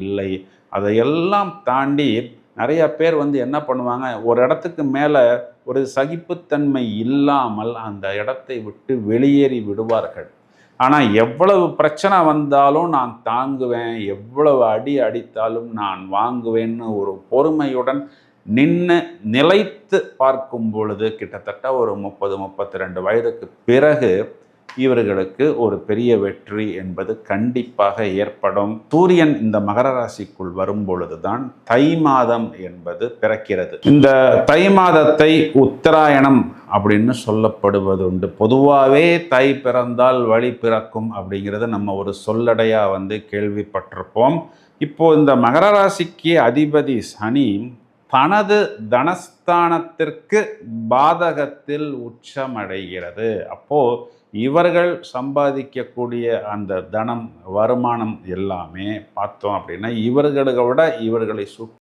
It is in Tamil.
இல்லை. அதையெல்லாம் தாண்டி நிறைய பேர் என்ன பண்ணுவாங்க, ஒரு இடத்துக்கு மேலே ஒரு சகிப்புத்தன்மை இல்லாமல் அந்த இடத்தை விட்டு வெளியேறி விடுவார்கள். ஆனால் எவ்வளவு பிரச்சனை வந்தாலும் நான் தாங்குவேன், எவ்வளவு அடி அடித்தாலும் நான் வாங்குவேன்னு ஒரு பொறுமையுடன் நின்று நிலைத்து பார்க்கும் பொழுது கிட்டத்தட்ட ஒரு 30-32 வயதுக்கு பிறகு இவர்களுக்கு ஒரு பெரிய வெற்றி என்பது கண்டிப்பாக ஏற்படும். சூரியன் இந்த மகர ராசிக்குள் வரும் பொழுதுதான் தை மாதம் என்பது பிறக்கிறது. இந்த தை மாதத்தை உத்தராயணம் அப்படின்னு சொல்லப்படுவது உண்டு. பொதுவாகவே தை பிறந்தால் வழி பிறக்கும் அப்படிங்கிறது நம்ம ஒரு சொல்லடையா கேள்விப்பட்டிருப்போம். இப்போ இந்த மகர ராசிக்கு அதிபதி சனி தனது தனஸ்தானத்திற்கு பாதகத்தில் உச்சமடைகிறது. அப்போ இவர்கள் சம்பாதிக்கக்கூடிய அந்த தனம், வருமானம் எல்லாமே பார்த்தோம் அப்படின்னா இவர்களை விட இவர்களை